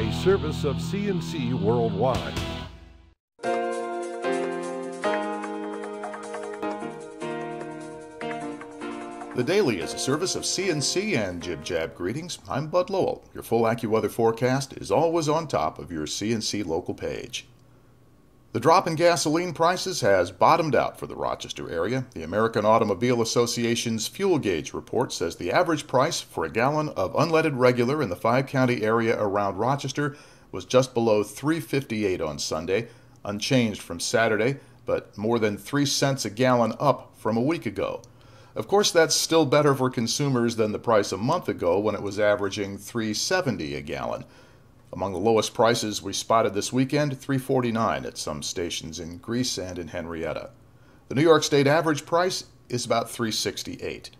a service of CNC Worldwide. The Daily is a service of CNC and Jib Jab Greetings. I'm Bud Lowell. Your full AccuWeather forecast is always on top of your CNC local page. The drop in gasoline prices has bottomed out for the Rochester area. The American Automobile Association's fuel gauge report says the average price for a gallon of unleaded regular in the five-county area around Rochester was just below $3.58 on Sunday, unchanged from Saturday, but more than 3 cents a gallon up from a week ago. Of course, that's still better for consumers than the price a month ago when it was averaging $3.70 a gallon. Among the lowest prices we spotted this weekend, $3.49 at some stations in Greece and in Henrietta. The New York State average price is about $3.68.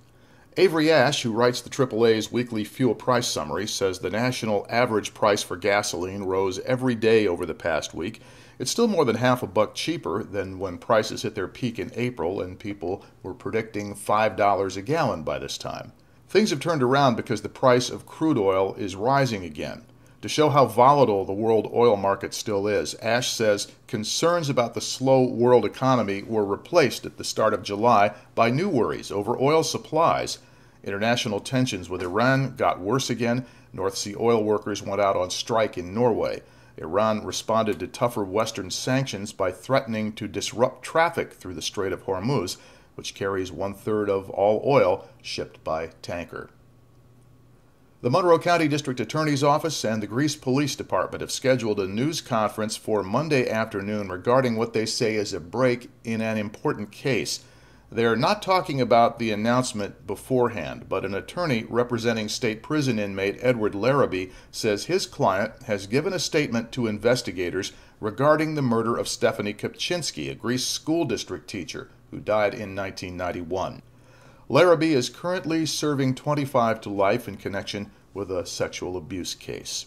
Avery Ash, who writes the AAA's weekly fuel price summary, says the national average price for gasoline rose every day over the past week. It's still more than half a buck cheaper than when prices hit their peak in April, and people were predicting $5 a gallon by this time. Things have turned around because the price of crude oil is rising again. To show how volatile the world oil market still is, Ash says concerns about the slow world economy were replaced at the start of July by new worries over oil supplies. International tensions with Iran got worse again. North Sea oil workers went out on strike in Norway. Iran responded to tougher Western sanctions by threatening to disrupt traffic through the Strait of Hormuz, which carries 1/3 of all oil shipped by tanker. The Monroe County District Attorney's Office and the Greece Police Department have scheduled a news conference for Monday afternoon regarding what they say is a break in an important case. They're not talking about the announcement beforehand, but an attorney representing state prison inmate Edward Larrabee says his client has given a statement to investigators regarding the murder of Stephanie Kopczynski, a Greece school district teacher who died in 1991. Larrabee is currently serving 25 to life in connection with a sexual abuse case.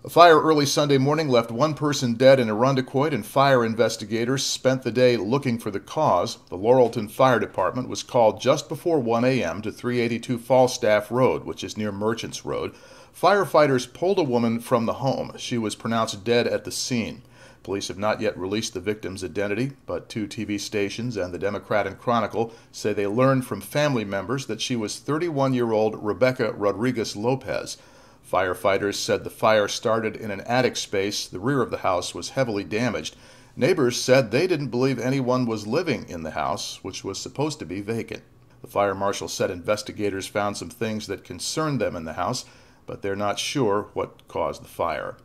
A fire early Sunday morning left one person dead in Irondequoit, and fire investigators spent the day looking for the cause. The Laurelton Fire Department was called just before 1 a.m. to 382 Falstaff Road, which is near Merchants Road. Firefighters pulled a woman from the home. She was pronounced dead at the scene. Police have not yet released the victim's identity, but 2 TV stations and the Democrat and Chronicle say they learned from family members that she was 31-year-old Rebecca Rodriguez Lopez. Firefighters said the fire started in an attic space. The rear of the house was heavily damaged. Neighbors said they didn't believe anyone was living in the house, which was supposed to be vacant. The fire marshal said investigators found some things that concerned them in the house, but they're not sure what caused the fire.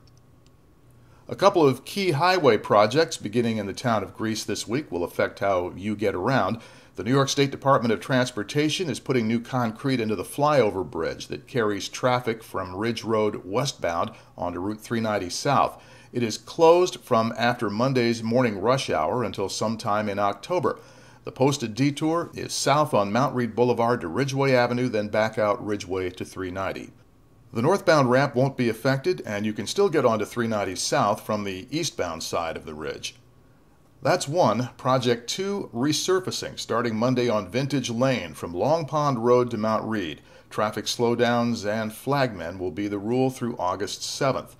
A couple of key highway projects beginning in the town of Greece this week will affect how you get around. The New York State Department of Transportation is putting new concrete into the flyover bridge that carries traffic from Ridge Road westbound onto Route 390 south. It is closed from after Monday's morning rush hour until sometime in October. The posted detour is south on Mount Read Boulevard to Ridgeway Avenue, then back out Ridgeway to 390. The northbound ramp won't be affected, and you can still get onto 390 south from the eastbound side of the ridge. That's one. Project 2, resurfacing, starting Monday on Vintage Lane from Long Pond Road to Mount Read. Traffic slowdowns and flagmen will be the rule through August 7th.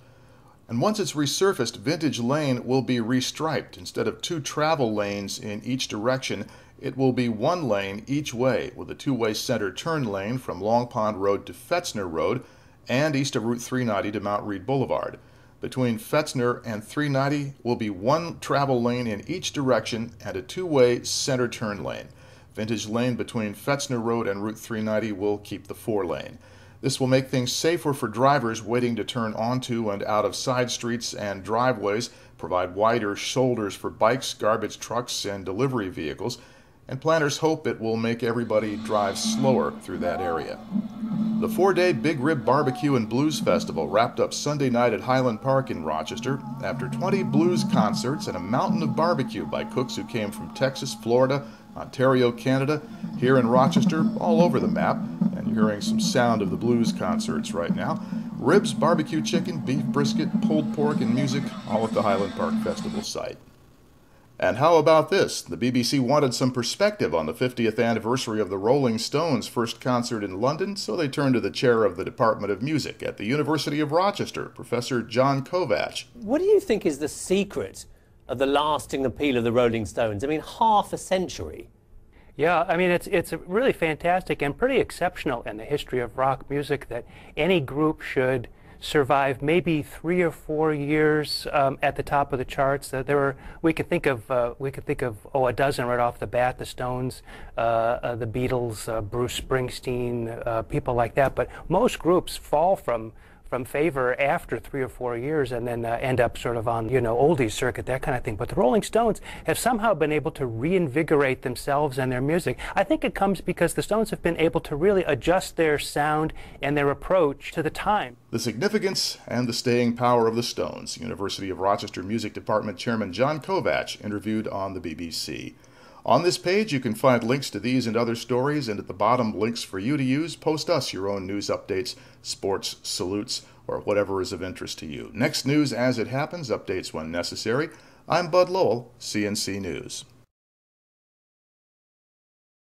And once it's resurfaced, Vintage Lane will be restriped. Instead of 2 travel lanes in each direction, it will be 1 lane each way, with a 2-way center turn lane from Long Pond Road to Fetzner Road, and east of Route 390 to Mount Read Boulevard. Between Fetzner and 390 will be 1 travel lane in each direction and a 2-way center turn lane. Vintage Lane between Fetzner Road and Route 390 will keep the 4-lane. This will make things safer for drivers waiting to turn onto and out of side streets and driveways, provide wider shoulders for bikes, garbage trucks, and delivery vehicles, and planners hope it will make everybody drive slower through that area. The 4-day Big Rib Barbecue and Blues Festival wrapped up Sunday night at Highland Park in Rochester after 20 blues concerts and a mountain of barbecue by cooks who came from Texas, Florida, Ontario, Canada, here in Rochester, all over the map, and you're hearing some sound of the blues concerts right now. Ribs, barbecue chicken, beef brisket, pulled pork, and music, all at the Highland Park Festival site. And how about this? The BBC wanted some perspective on the 50th anniversary of the Rolling Stones' first concert in London, so they turned to the chair of the Department of Music at the University of Rochester, Professor John Kovach. What do you think is the secret of the lasting appeal of the Rolling Stones? I mean, half a century. Yeah, I mean, it's really fantastic and pretty exceptional in the history of rock music that any group should survive maybe 3 or 4 years at the top of the charts. We could think of a dozen right off the bat: the Stones, the Beatles, Bruce Springsteen, people like that. But most groups fall from favor after 3 or 4 years and then end up sort of on, oldies circuit, that kind of thing. But the Rolling Stones have somehow been able to reinvigorate themselves and their music. I think it comes because the Stones have been able to really adjust their sound and their approach to the time. The significance and the staying power of the Stones. University of Rochester Music Department Chairman John Kovach interviewed on the BBC. On this page, you can find links to these and other stories, and at the bottom, links for you to use. Post us your own news updates, sports, salutes, or whatever is of interest to you. Next news as it happens, updates when necessary. I'm Bud Lowell, CNC News.